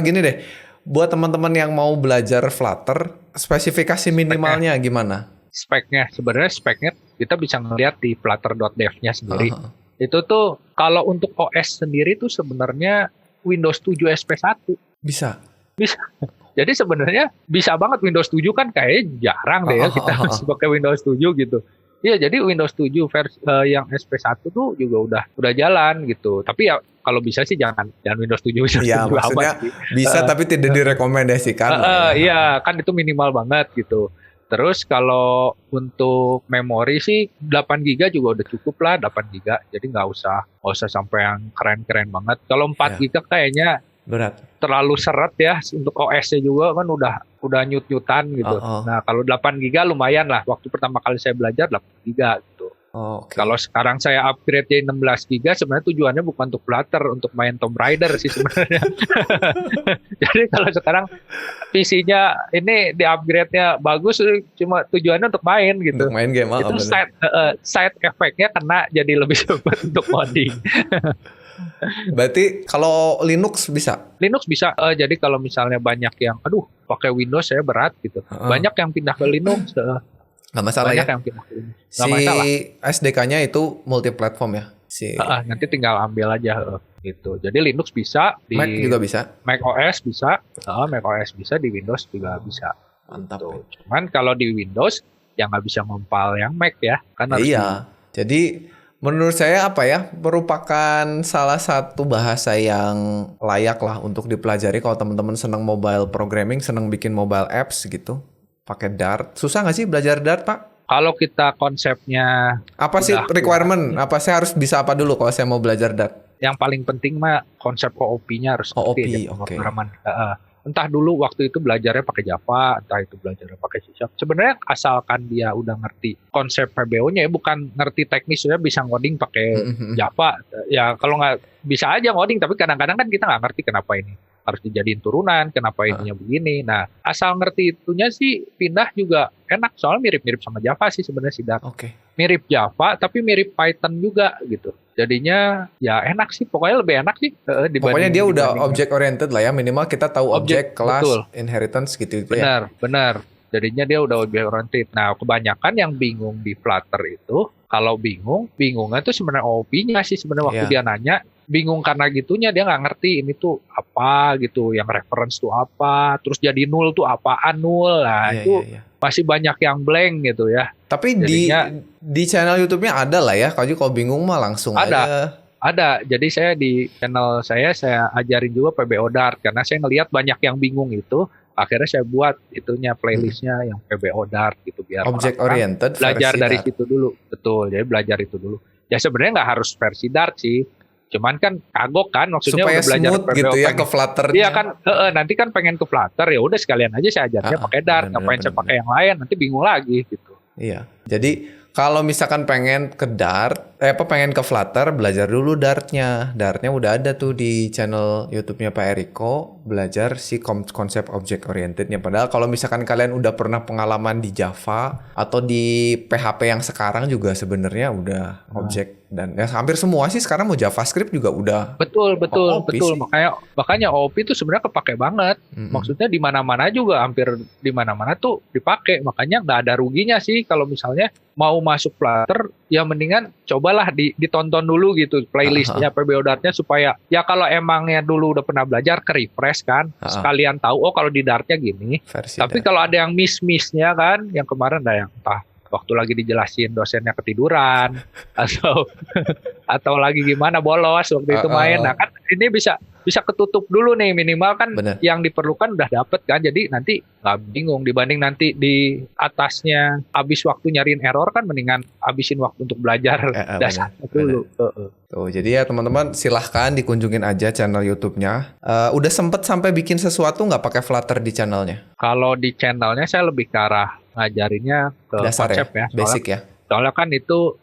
S1: gini deh. Buat teman-teman yang mau belajar Flutter, spesifikasi minimalnya gimana?
S2: Sebenarnya speknya kita bisa ngeliat di flutter.dev-nya sendiri. Itu tuh kalau untuk OS sendiri tuh sebenarnya Windows 7 SP1.
S1: Bisa.
S2: Jadi sebenarnya bisa banget. Windows 7 kan kayaknya jarang deh ya kita masih pakai Windows 7 gitu. Iya, jadi Windows 7 versi yang SP1 tuh juga udah jalan gitu. Tapi ya kalau bisa sih jangan Windows 7
S1: ya, maksudnya bisa tapi tidak direkomendasikan.
S2: Iya, kan itu minimal banget gitu. Terus kalau untuk memori sih 8 GB juga udah cukup lah, 8 GB. Jadi nggak usah sampai yang keren-keren banget. Kalau 4 GB kayaknya
S1: berat.
S2: Terlalu seret ya, untuk OS-nya juga kan udah nyut-nyutan gitu. Nah, kalau 8 GB lumayan lah. Waktu pertama kali saya belajar 8 GB gitu. Kalau sekarang saya upgrade jadi 16 GB, sebenarnya tujuannya bukan untuk Flutter, untuk main Tomb Raider sih sebenarnya. Jadi kalau sekarang PC-nya ini di upgrade-nya bagus, cuma tujuannya untuk main gitu.
S1: Untuk main game.
S2: Itu side effect-nya kena jadi lebih cepat untuk coding.
S1: Berarti kalau Linux bisa?
S2: Linux bisa. Jadi kalau misalnya banyak yang, aduh, pakai Windows saya berat gitu. Banyak yang pindah ke Linux.
S1: Nggak masalah
S2: banyak
S1: ya?
S2: yang pindah ke Linux. Nggak masalah.
S1: SDK-nya itu multi-platform ya?
S2: Nanti tinggal ambil aja gitu. Jadi Linux bisa, di
S1: Mac juga bisa?
S2: Mac OS bisa, Mac OS bisa, di Windows juga bisa.
S1: Mantap.
S2: Gitu. Cuman kalau di Windows, ya nggak bisa ngempal yang Mac ya. Kan harus
S1: iya. Jadi menurut saya apa ya, merupakan salah satu bahasa yang layak lah untuk dipelajari kalau teman-teman senang mobile programming, senang bikin mobile apps gitu. Pakai Dart. Susah nggak sih belajar Dart, Pak?
S2: Kalau kita konsepnya
S1: apa sih requirement? Apa saya harus bisa apa dulu kalau saya mau belajar Dart?
S2: Yang paling penting mah konsep OOP-nya harus ngerti aja, pemrograman. Entah dulu waktu itu belajarnya pakai Java, entah itu belajarnya pakai C#. Sebenarnya asalkan dia udah ngerti konsep VBO-nya ya, bukan ngerti teknisnya bisa ngoding pakai Java. Ya kalau nggak bisa aja ngoding, tapi kadang-kadang kan kita nggak ngerti kenapa ini harus dijadiin turunan, kenapa ininya begini. Nah, asal ngerti itunya sih pindah juga enak, soalnya mirip-mirip sama Java sih sebenarnya sih Dart. Mirip Java tapi mirip Python juga gitu. Jadinya ya enak sih, pokoknya lebih enak sih.
S1: Pokoknya dia udah object oriented lah ya, minimal kita tahu objek, kelas,
S2: betul.
S1: Inheritance gitu
S2: ya.
S1: Benar.
S2: Jadinya dia udah object oriented. Nah, kebanyakan yang bingung di Flutter itu, kalau bingungnya tuh sebenarnya OOP-nya sih sebenarnya waktu dia nanya, bingung karena gitunya dia nggak ngerti ini tuh apa gitu, yang reference tuh apa, terus jadi null tuh apaan null. Nah, itu masih banyak yang blank gitu ya.
S1: Tapi jadinya, di channel YouTube-nya ada lah ya. Kalau bingung mah langsung aja.
S2: Ada. Jadi saya di channel saya ajarin juga PBO Dart karena saya ngelihat banyak yang bingung itu. Akhirnya saya buat itunya playlistnya yang PBO Dart gitu biar
S1: object oriented
S2: belajar dari
S1: Dart.
S2: situ dulu. Betul. Jadi belajar itu dulu. Ya sebenarnya nggak harus versi Dart sih. Cuman kan kagok kan maksudnya
S1: supaya
S2: udah belajar
S1: smooth gitu ya ke Flutter-nya.
S2: Iya kan nanti kan pengen ke Flutter ya udah sekalian aja saya ajarnya pakai Dart, ngapain saya pakai yang lain nanti bingung lagi gitu.
S1: Iya. Jadi kalau misalkan pengen ke Dart, pengen ke Flutter, belajar dulu Dart-nya. Dart-nya udah ada tuh di channel YouTube-nya Pak Eriko, belajar si konsep object oriented-nya. Padahal kalau misalkan kalian udah pernah pengalaman di Java atau di PHP yang sekarang juga sebenarnya udah object dan ya hampir semua sih sekarang mau JavaScript juga udah.
S2: Betul. Makanya OOP itu sebenarnya kepake banget. Maksudnya di mana-mana juga hampir di mana-mana tuh dipakai. Makanya nggak ada ruginya sih kalau misalnya mau masuk Flutter, ya mendingan cobalah ditonton dulu gitu playlistnya PBO Dart-nya supaya ya kalau emangnya dulu udah pernah belajar ke refresh kan, sekalian tahu kalau di Dart-nya gini. Tapi kalau ada yang miss-missnya kan, yang kemarin ada yang entah waktu lagi dijelasin dosennya ketiduran atau lagi gimana bolos waktu itu main. Nah kan ini bisa ketutup dulu nih minimal kan. Bener. Yang diperlukan udah dapet kan, jadi nanti nggak bingung dibanding nanti di atasnya habis waktu nyariin error kan, mendingan habisin waktu untuk belajar dasar dulu.
S1: Tuh, jadi ya teman-teman silahkan dikunjungin aja channel YouTube-nya. Udah sempet sampai bikin sesuatu nggak pakai Flutter di channelnya?
S2: Kalau di channelnya saya lebih ke arah ngajarinnya ke dasar konsep ya
S1: basic ya.
S2: Soalnya kan itu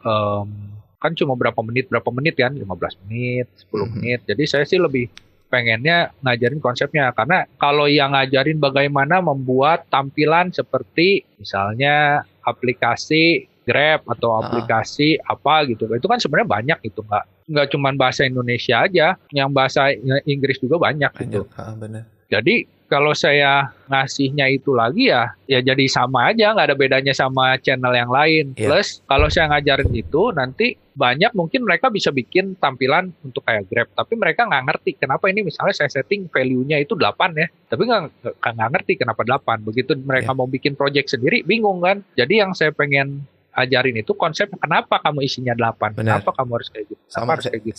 S2: kan cuma berapa menit kan, 15 menit, 10 menit. Jadi saya sih lebih pengennya ngajarin konsepnya, karena kalau yang ngajarin bagaimana membuat tampilan seperti misalnya aplikasi Grab atau aplikasi apa gitu, itu kan sebenarnya banyak itu, nggak cuma bahasa Indonesia aja, yang bahasa Inggris juga banyak gitu.
S1: Bener.
S2: Jadi kalau saya ngasihnya itu lagi ya jadi sama aja, nggak ada bedanya sama channel yang lain. Plus kalau saya ngajarin itu nanti banyak mungkin mereka bisa bikin tampilan untuk kayak Grab, tapi mereka nggak ngerti kenapa ini misalnya saya setting value-nya itu 8 ya, tapi nggak ngerti kenapa 8. Begitu mereka mau bikin project sendiri bingung kan. Jadi yang saya pengen ajarin itu konsep kenapa kamu isinya 8.
S1: Benar.
S2: Kenapa kamu harus kayak gitu?
S1: Sama harus kayak gitu.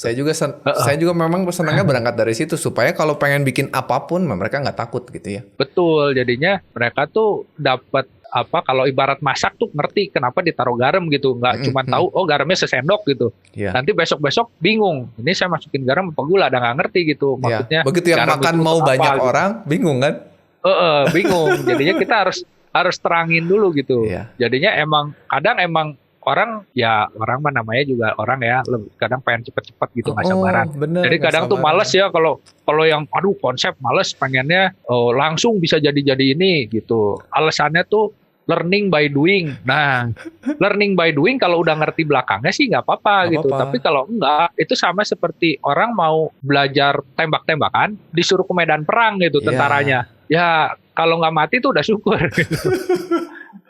S1: Saya juga memang senangnya berangkat dari situ supaya kalau pengen bikin apapun mereka nggak takut gitu ya.
S2: Betul, jadinya mereka tuh dapat kalau ibarat masak tuh ngerti kenapa ditaruh garam gitu, nggak cuma tahu garamnya sesendok gitu. Nanti besok bingung, ini saya masukin garam apa gula, ada nggak ngerti gitu maksudnya.
S1: Begitu yang makan mau banyak apa, orang gitu. Bingung kan?
S2: Bingung. Jadinya kita harus terangin dulu gitu. Jadinya kadang orang mah namanya juga orang ya, kadang pengen cepet-cepet gitu, nggak sabaran. Jadi kadang tuh males ya kalau yang konsep males, pengennya langsung bisa jadi ini gitu. Alasannya tuh learning by doing. Nah, learning by doing kalau udah ngerti belakangnya sih nggak apa-apa gitu. Tapi kalau enggak, itu sama seperti orang mau belajar tembak-tembakan, disuruh ke medan perang gitu tentaranya. Ya kalau nggak mati tuh udah syukur. Gitu.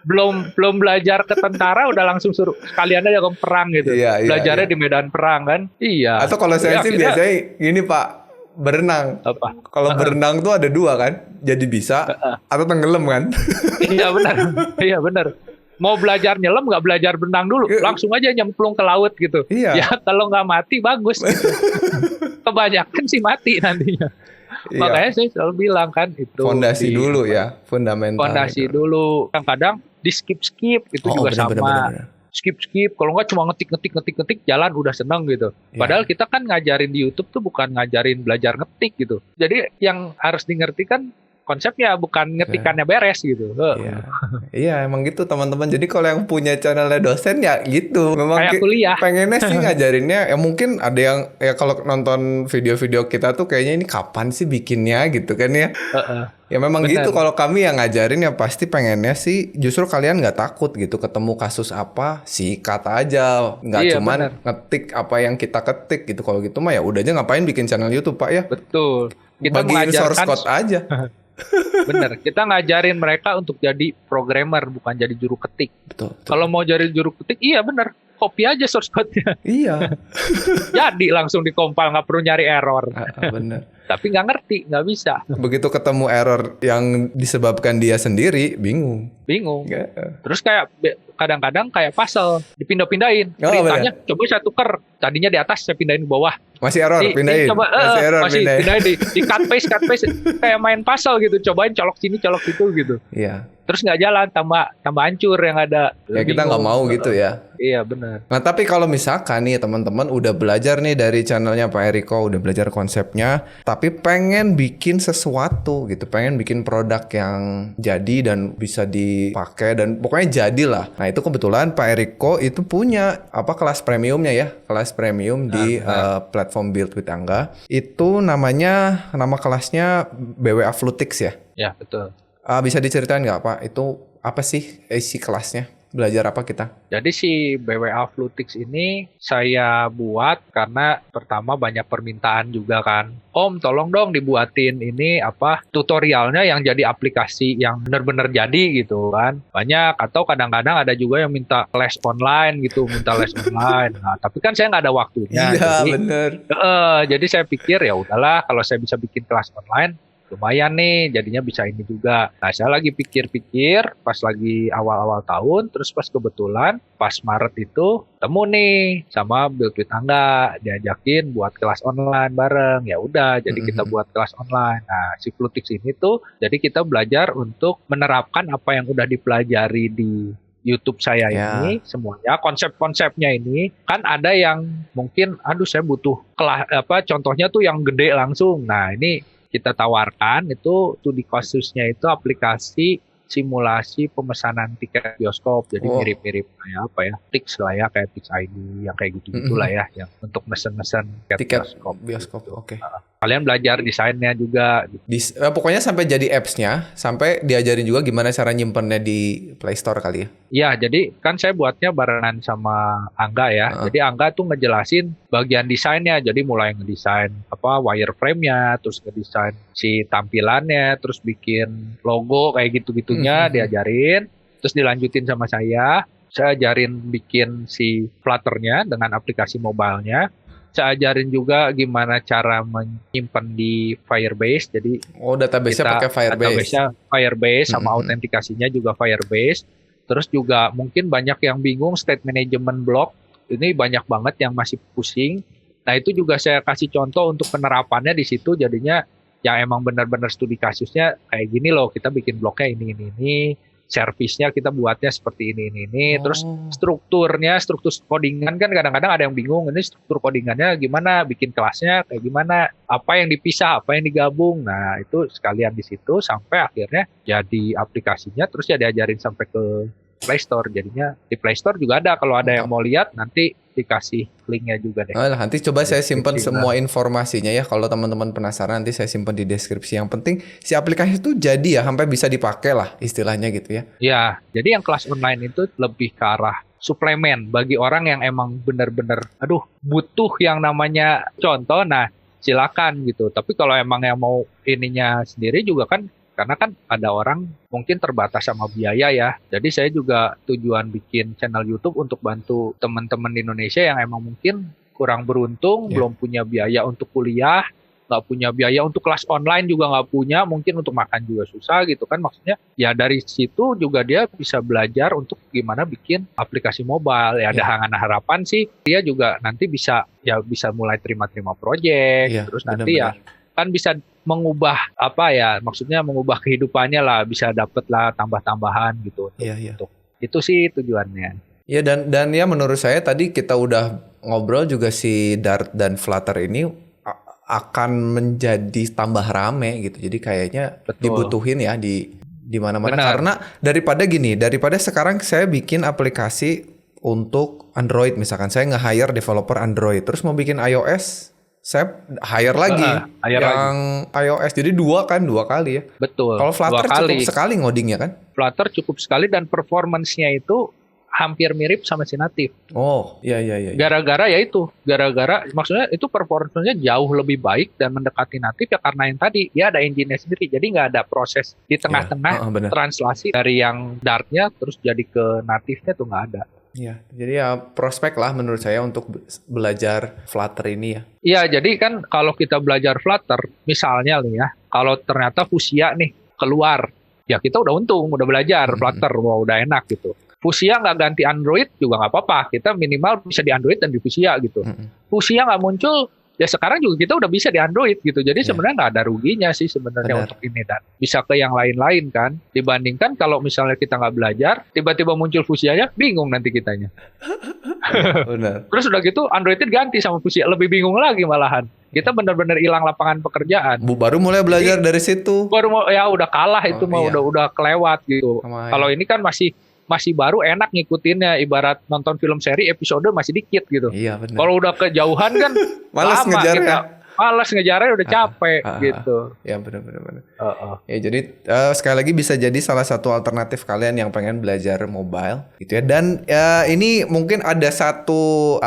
S2: belum belajar ke tentara udah langsung suruh sekalian aja ke perang gitu. Belajarnya di medan perang kan. Iya.
S1: Atau kalau saya sih biasanya gini Pak, berenang.
S2: Apa?
S1: Kalau berenang tuh ada dua kan, jadi bisa atau tenggelam kan.
S2: Iya benar. Iya benar. Mau belajar nyelam nggak belajar berenang dulu, langsung aja nyemplung ke laut gitu. Ya kalau nggak mati bagus. Gitu. Kebanyakan sih mati nantinya. Makanya saya selalu bilang kan itu
S1: fondasi dulu ya, fundamental.
S2: Fondasi dulu. Kadang-kadang di skip itu juga sama. Skip kalau nggak cuma ngetik jalan udah seneng gitu. Padahal kita kan ngajarin di YouTube tuh bukan ngajarin belajar ngetik gitu. Jadi yang harus dimengerti kan konsepnya, bukan ngetikannya beres gitu.
S1: Iya emang gitu teman-teman. Jadi kalau yang punya channelnya dosen ya gitu. Memang
S2: kayak kuliah.
S1: Pengennya sih ngajarinnya. Ya mungkin ada yang ya kalau nonton video-video kita tuh kayaknya ini kapan sih bikinnya gitu kan ya. Ya memang gitu. Kalau kami yang ngajarin ya pasti pengennya sih justru kalian nggak takut gitu ketemu kasus apa sikat aja. Nggak cuman ngetik apa yang kita ketik gitu. Kalau gitu mah ya udah aja ngapain bikin channel YouTube Pak ya.
S2: Betul. Kita
S1: bagiin source code aja.
S2: Bener, kita ngajarin mereka untuk jadi programmer, bukan jadi juru ketik.
S1: Betul.
S2: Kalau mau jadi juru ketik, iya bener, copy aja source code-nya.
S1: Iya.
S2: Jadi langsung dikompil, nggak perlu nyari error.
S1: Bener.
S2: Tapi nggak ngerti, nggak bisa.
S1: Begitu ketemu error yang disebabkan dia sendiri, bingung.
S2: Terus kayak kadang-kadang kayak puzzle, dipindah-pindahin. Perintahnya coba saya tuker, tadinya di atas saya pindahin ke bawah.
S1: Masih error, pindahin.
S2: Masih pindahin di cut paste. Kayak main puzzle gitu, cobain colok sini, colok situ gitu.
S1: Iya.
S2: Terus nggak jalan, tambah hancur yang ada.
S1: Ya kita nggak mau gitu ya.
S2: Iya benar.
S1: Nah tapi kalau misalkan nih teman-teman udah belajar nih dari channelnya Pak Eriko, udah belajar konsepnya, tapi pengen bikin sesuatu gitu, pengen bikin produk yang jadi dan bisa dipakai dan pokoknya jadilah. Nah itu kebetulan Pak Eriko itu punya kelas premiumnya ya, kelas premium di platform Build with Angga. Itu nama kelasnya BWA Flutix ya?
S2: Ya betul.
S1: Bisa diceritain nggak Pak, itu apa sih isi kelasnya? Belajar apa kita?
S2: Jadi si BWA Flutix ini saya buat karena pertama banyak permintaan juga kan. Om tolong dong dibuatin ini tutorialnya yang jadi aplikasi yang benar-benar jadi gitu kan. Banyak, atau kadang-kadang ada juga yang minta les online gitu, Nah, tapi kan saya nggak ada waktunya.
S1: Iya benar.
S2: Jadi saya pikir ya udahlah kalau saya bisa bikin kelas online lumayan nih, jadinya bisa ini juga. Nah, saya lagi pikir-pikir pas lagi awal-awal tahun, terus pas kebetulan pas Maret itu temu nih sama Build with Angga, diajakin buat kelas online bareng. Ya udah, jadi kita buat kelas online. Nah, si Flutix ini tuh jadi kita belajar untuk menerapkan apa yang udah dipelajari di YouTube saya ini semuanya, konsep-konsepnya ini kan ada yang mungkin saya butuh contohnya tuh yang gede langsung. Nah, ini kita tawarkan itu di kasusnya itu aplikasi simulasi pemesanan tiket bioskop. Jadi mirip-mirip kayak Tix lah ya, kayak Tix ID yang kayak gitu-gitu lah ya, yang untuk mesen-mesen tiket
S1: bioskop. Oke.
S2: Kalian belajar desainnya juga.
S1: Pokoknya sampai jadi apps-nya, sampai diajarin juga gimana cara nyimpennya di Play Store kali ya?
S2: Iya, jadi kan saya buatnya barengan sama Angga ya. Jadi Angga tuh ngejelasin bagian desainnya. Jadi mulai ngedesain wireframe-nya, terus ngedesain si tampilannya, terus bikin logo kayak gitu-gitunya diajarin. Terus dilanjutin sama saya. Saya ajarin bikin si Flutter-nya dengan aplikasi mobile-nya. Saya ajarin juga gimana cara menyimpan di Firebase. Jadi
S1: database-nya pakai Firebase.
S2: Database-nya Firebase sama autentikasinya juga Firebase. Terus juga mungkin banyak yang bingung state management block. Ini banyak banget yang masih pusing. Nah, itu juga saya kasih contoh untuk penerapannya di situ. Jadinya yang emang benar-benar studi kasusnya kayak gini loh. Kita bikin bloknya ini. Servisnya kita buatnya seperti ini. Terus struktur codingan kan kadang-kadang ada yang bingung, ini struktur codingannya gimana, bikin kelasnya kayak gimana, apa yang dipisah, apa yang digabung. Nah, itu sekalian di situ sampai akhirnya jadi aplikasinya, terus ya diajarin sampai ke Play Store. Jadinya di Play Store juga ada, kalau ada yang mau lihat nanti dikasih linknya juga deh.
S1: Nanti coba saya simpan
S2: Deskripsi
S1: semua informasinya ya. Kalau teman-teman penasaran nanti saya simpan di deskripsi. Yang penting si aplikasi itu jadi ya sampai bisa dipakai lah istilahnya gitu ya.
S2: Ya, jadi yang kelas online itu lebih ke arah suplemen bagi orang yang emang benar-benar butuh yang namanya contoh. Nah, silakan gitu. Tapi kalau emang yang mau ininya sendiri juga kan, karena kan ada orang mungkin terbatas sama biaya ya. Jadi saya juga tujuan bikin channel YouTube untuk bantu teman-teman di Indonesia yang emang mungkin kurang beruntung, belum punya biaya untuk kuliah, nggak punya biaya untuk kelas online juga nggak punya, mungkin untuk makan juga susah gitu kan. Maksudnya ya dari situ juga dia bisa belajar untuk gimana bikin aplikasi mobile. Ya ada harapan sih dia juga nanti bisa mulai terima-terima project, terus nanti benar-benar kan bisa mengubah maksudnya mengubah kehidupannya lah, bisa dapet lah tambah-tambahan gitu. Untuk itu sih tujuannya.
S1: Ya dan ya menurut saya tadi kita udah ngobrol juga si Dart dan Flutter ini akan menjadi tambah rame gitu. Jadi kayaknya dibutuhin ya di mana-mana. Karena daripada sekarang saya bikin aplikasi untuk Android misalkan, saya nge-hire developer Android, terus mau bikin iOS saya hire lagi iOS, jadi dua kali ya.
S2: Betul.
S1: Kalau Flutter cukup sekali ngodingnya kan?
S2: Flutter cukup sekali dan performance-nya itu hampir mirip sama si native.
S1: Oh, iya.
S2: Gara-gara maksudnya itu performance-nya jauh lebih baik dan mendekati native ya karena yang tadi dia ada engine-nya sendiri. Jadi nggak ada proses di tengah-tengah translasi dari yang Dart-nya terus jadi ke native-nya tuh nggak ada.
S1: Iya, jadi ya prospek lah menurut saya untuk belajar Flutter ini ya.
S2: Iya, jadi kan kalau kita belajar Flutter, misalnya nih ya, kalau ternyata Fuchsia nih keluar, ya kita udah untung, udah belajar Flutter, udah enak gitu. Fuchsia nggak ganti Android juga nggak apa-apa, kita minimal bisa di Android dan di Fuchsia gitu. Fuchsia nggak muncul, ya sekarang juga kita udah bisa di Android gitu. Jadi sebenarnya nggak ada ruginya sih sebenarnya untuk ini, dan bisa ke yang lain-lain kan. Dibandingkan kalau misalnya kita nggak belajar, tiba-tiba muncul Fuchsia-nya, bingung nanti kitanya.
S1: Benar.
S2: Terus udah gitu Android-nya diganti sama Fuchsia, lebih bingung lagi malahan. Kita benar-benar hilang lapangan pekerjaan.
S1: Baru mulai belajar dari situ.
S2: Udah kalah itu udah kelewat gitu. Kalau ini kan masih baru, enak ngikutinnya, ibarat nonton film seri episode masih dikit gitu.
S1: Iya benar.
S2: Kalau udah kejauhan kan
S1: malas ngejarnya.
S2: Malas ngejarnya, udah capek gitu.
S1: Ya benar. Ya jadi sekali lagi bisa jadi salah satu alternatif kalian yang pengen belajar mobile gitu ya. Dan ini mungkin ada satu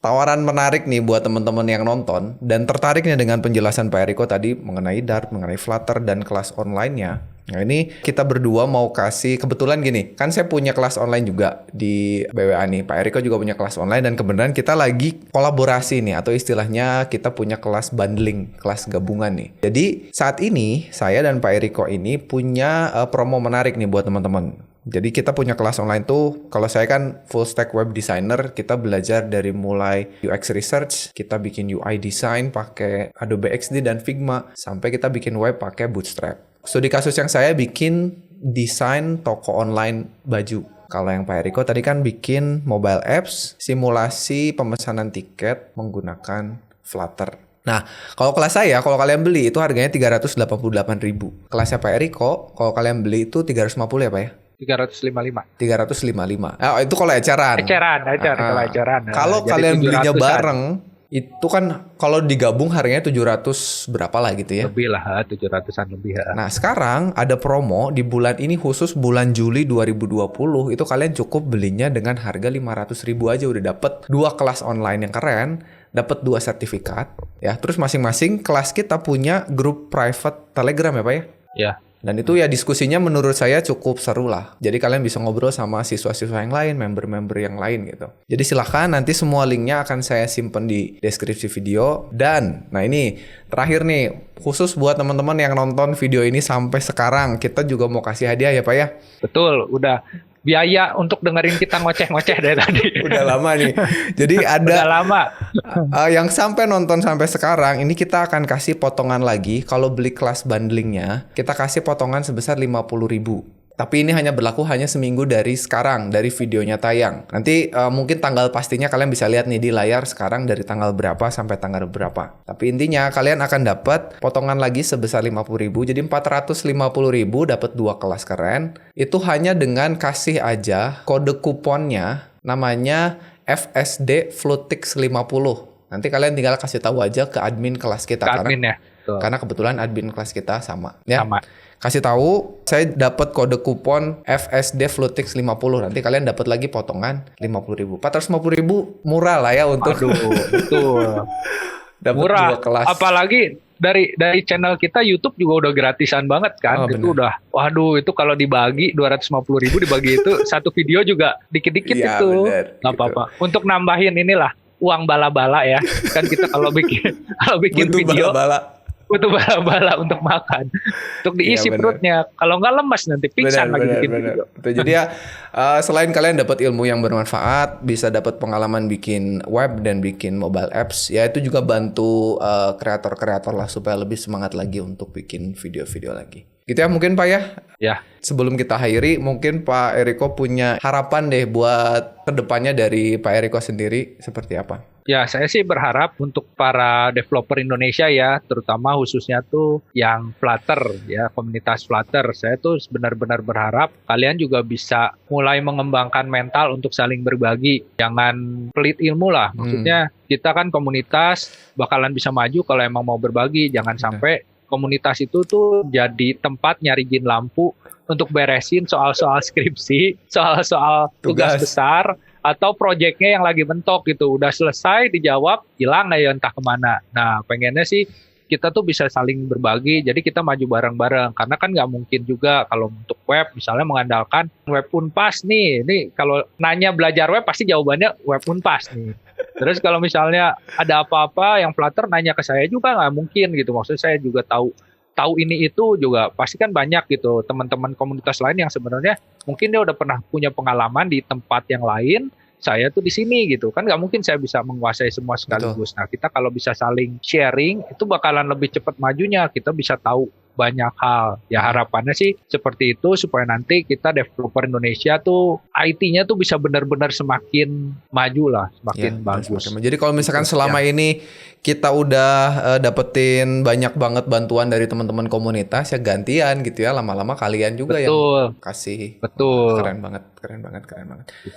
S1: tawaran menarik nih buat teman-teman yang nonton dan tertariknya dengan penjelasan Pak Eriko tadi mengenai Dart, mengenai Flutter dan kelas online-nya. Nah ini kita berdua mau kasih, kebetulan gini, kan saya punya kelas online juga di BWA nih, Pak Eriko juga punya kelas online dan kebetulan kita lagi kolaborasi nih, atau istilahnya kita punya kelas bundling, kelas gabungan nih. Jadi saat ini saya dan Pak Eriko ini punya promo menarik nih buat teman-teman. Jadi kita punya kelas online tuh, kalau saya kan full stack web designer, kita belajar dari mulai UX research, kita bikin UI design pakai Adobe XD dan Figma, sampai kita bikin web pakai Bootstrap. Studi kasus yang saya bikin desain toko online baju. Kalau yang Pak Eriko tadi kan bikin mobile apps, simulasi pemesanan tiket menggunakan Flutter. Nah, kalau kelas saya, kalau kalian beli itu harganya 388.000. Kelasnya Pak Eriko, kalau kalian beli itu 350 ya Pak ya?
S2: 355.
S1: Itu kalau eceran.
S2: Kalau eceran.
S1: Kalau kalian belinya bareng, itu kan kalau digabung harganya 700 berapa lah gitu ya.
S2: Lebih lah, 700-an lebih.
S1: Nah sekarang ada promo di bulan ini, khusus bulan Juli 2020, itu kalian cukup belinya dengan harga 500.000 aja udah dapet 2 kelas online yang keren, dapat 2 sertifikat ya. Terus masing-masing kelas kita punya grup private Telegram ya Pak ya?
S2: Ya.
S1: Dan itu ya diskusinya menurut saya cukup seru lah. Jadi kalian bisa ngobrol sama siswa-siswa yang lain, member-member yang lain gitu. Jadi silahkan, nanti semua linknya akan saya simpen di deskripsi video. Dan, nah ini terakhir nih, khusus buat teman-teman yang nonton video ini sampai sekarang, kita juga mau kasih hadiah ya Pak ya?
S2: Betul, udah. Biaya untuk dengerin kita ngoceh-ngoceh dari tadi.
S1: Udah lama nih. Jadi ada
S2: udah lama.
S1: Yang sampai nonton sampai sekarang, ini kita akan kasih potongan lagi. Kalau beli kelas bundlingnya, kita kasih potongan sebesar 50.000. Tapi ini hanya berlaku seminggu dari sekarang, dari videonya tayang. Nanti mungkin tanggal pastinya kalian bisa lihat nih di layar sekarang dari tanggal berapa sampai tanggal berapa. Tapi intinya kalian akan dapat potongan lagi sebesar 50.000. Jadi 450.000 dapat 2 kelas keren. Itu hanya dengan kasih aja kode kuponnya namanya FSD Flutix 50. Nanti kalian tinggal kasih tahu aja ke admin kelas kita.
S2: Ke admin ya.
S1: Karena kebetulan admin kelas kita sama. Ya.
S2: Sama.
S1: Kasih tahu, saya dapat kode kupon FSD Flutix 50. Nanti kalian dapat lagi potongan 50.000. 450.000 murah lah ya untuk.
S2: Aduh, betul.
S1: Murah.
S2: 2 kelas. Apalagi dari channel kita YouTube juga udah gratisan banget kan. Itu udah, waduh, itu kalau dibagi 250.000 dibagi itu satu video juga dikit-dikit
S1: ya,
S2: itu.
S1: Bener,
S2: nggak apa-apa. Untuk nambahin inilah uang bala-bala ya. Kan kita kalau bikin video
S1: bala-bala.
S2: butuh bala-bala untuk makan, untuk diisi perutnya. Kalau nggak lemas nanti pingsan lagi bikin video.
S1: Jadi ya selain kalian dapat ilmu yang bermanfaat, bisa dapat pengalaman bikin web dan bikin mobile apps, ya itu juga bantu kreator-kreator lah supaya lebih semangat lagi untuk bikin video-video lagi. Gitu ya mungkin Pak ya?
S2: Ya.
S1: Sebelum kita akhiri, mungkin Pak Eriko punya harapan deh buat kedepannya dari Pak Eriko sendiri seperti apa?
S2: Ya, saya sih berharap untuk para developer Indonesia ya, terutama khususnya tuh yang Flutter ya, komunitas Flutter. Saya tuh benar-benar berharap kalian juga bisa mulai mengembangkan mental untuk saling berbagi. Jangan pelit ilmu lah. Maksudnya kita kan komunitas bakalan bisa maju kalau emang mau berbagi. Jangan sampai komunitas itu tuh jadi tempat nyariin lampu untuk beresin soal-soal skripsi, soal-soal tugas besar, atau proyeknya yang lagi mentok gitu. Udah selesai, dijawab, hilang ya entah kemana. Nah, pengennya sih kita tuh bisa saling berbagi, jadi kita maju bareng-bareng. Karena kan nggak mungkin juga kalau untuk web, misalnya mengandalkan web Unpas nih. Ini kalau nanya belajar web, pasti jawabannya web Unpas nih. Terus kalau misalnya ada apa-apa yang Flutter nanya ke saya juga nggak mungkin gitu. Maksudnya saya juga tahu ini itu juga pasti kan banyak gitu teman-teman komunitas lain yang sebenarnya mungkin dia udah pernah punya pengalaman di tempat yang lain, saya tuh di sini gitu kan, nggak mungkin saya bisa menguasai semua sekaligus. Nah kita kalau bisa saling sharing itu bakalan lebih cepat majunya, kita bisa tahu banyak hal. Ya harapannya sih seperti itu supaya nanti kita developer Indonesia tuh IT-nya tuh bisa benar-benar semakin maju lah, semakin bagus.
S1: Jadi kalau misalkan selama ini kita udah dapetin banyak banget bantuan dari teman-teman komunitas, ya gantian gitu ya, lama-lama kalian juga yang kasih.
S2: Betul.
S1: Keren banget.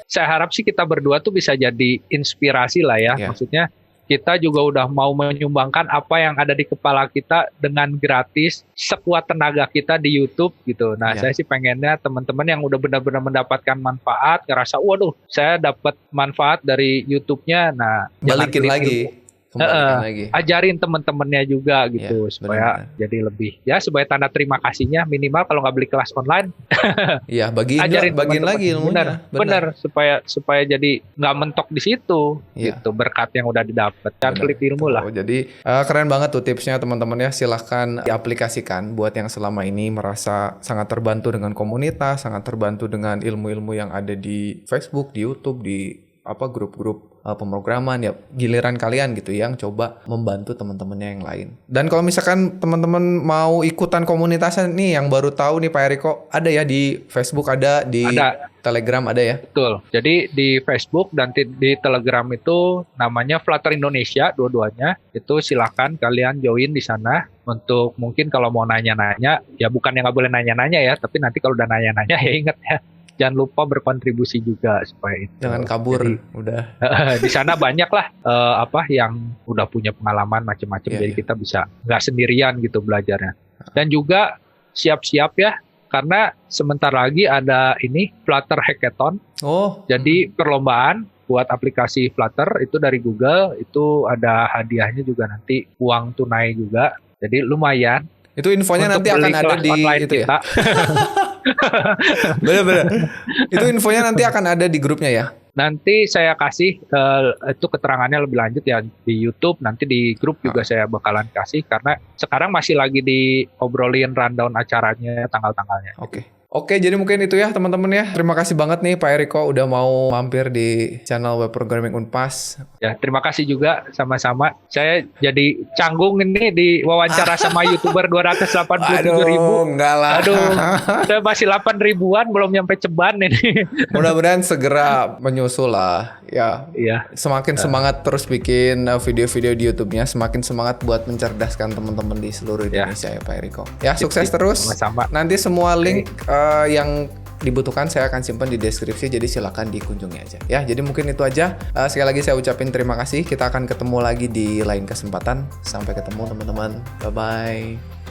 S2: Saya harap sih kita berdua tuh bisa jadi inspirasi lah ya. Maksudnya kita juga udah mau menyumbangkan apa yang ada di kepala kita dengan gratis, sekuat tenaga kita di YouTube gitu. Nah, saya sih pengennya teman-teman yang udah benar-benar mendapatkan manfaat, ngerasa, waduh, saya dapat manfaat dari YouTube-nya. Nah,
S1: balikin lagi.
S2: Ajarin teman-temannya juga gitu, supaya jadi lebih, ya supaya tanda terima kasihnya minimal kalau nggak beli kelas online.
S1: Iya, bagiin lagi ilmunya.
S2: Bener, supaya jadi nggak mentok di situ, gitu berkat yang udah didapat. Dan pelit ilmu lah.
S1: Jadi keren banget tuh tipsnya teman-teman ya. Silahkan diaplikasikan buat yang selama ini merasa sangat terbantu dengan komunitas, sangat terbantu dengan ilmu-ilmu yang ada di Facebook, di YouTube, di grup-grup pemrograman, ya giliran kalian gitu yang coba membantu teman-temannya yang lain. Dan kalau misalkan teman-teman mau ikutan komunitasnya nih, yang baru tahu nih Pak Eriko, ada ya di Facebook, ada di Telegram, ada ya?
S2: Betul. Jadi di Facebook dan di Telegram itu namanya Flutter Indonesia, dua-duanya. Itu silakan kalian join di sana. Untuk mungkin kalau mau nanya-nanya, ya bukan yang nggak boleh nanya-nanya ya, tapi nanti kalau udah nanya-nanya ya ingat ya, jangan lupa berkontribusi juga supaya itu. Jangan
S1: kabur. Jadi, udah.
S2: Di sana banyak lah yang udah punya pengalaman macam-macam, jadi kita bisa nggak sendirian gitu belajarnya. Dan juga siap-siap ya, karena sebentar lagi ada ini Flutter Hackathon. Jadi perlombaan buat aplikasi Flutter itu dari Google, itu ada hadiahnya juga nanti, uang tunai juga. Jadi lumayan.
S1: Itu infonya nanti akan ada di itu ya. Bener. Itu infonya nanti akan ada di grupnya ya.
S2: Nanti saya kasih itu keterangannya lebih lanjut ya di YouTube. Nanti di grup juga saya bakalan kasih, karena sekarang masih lagi diobrolin rundown acaranya, tanggal-tanggalnya.
S1: Oke, jadi mungkin itu ya teman-teman ya. Terima kasih banget nih Pak Eriko udah mau mampir di channel Web Programming Unpas.
S2: Ya, terima kasih juga, sama-sama. Saya jadi canggung ini di wawancara sama YouTuber 287.000.
S1: Enggak lah.
S2: Saya masih 8.000-an, belum nyampe ceban ini.
S1: Mudah-mudahan segera menyusul lah. Ya.
S2: Iya.
S1: Semakin semangat terus bikin video-video di YouTube-nya, semakin semangat buat mencerdaskan teman-teman di seluruh Indonesia ya Pak Eriko. Ya, sukses terus.
S2: Sama-sama.
S1: Nanti semua link yang dibutuhkan saya akan simpan di deskripsi, jadi silakan dikunjungi aja ya. Jadi mungkin itu aja. Sekali lagi saya ucapin terima kasih. Kita akan ketemu lagi di lain kesempatan. Sampai ketemu teman-teman. Bye bye.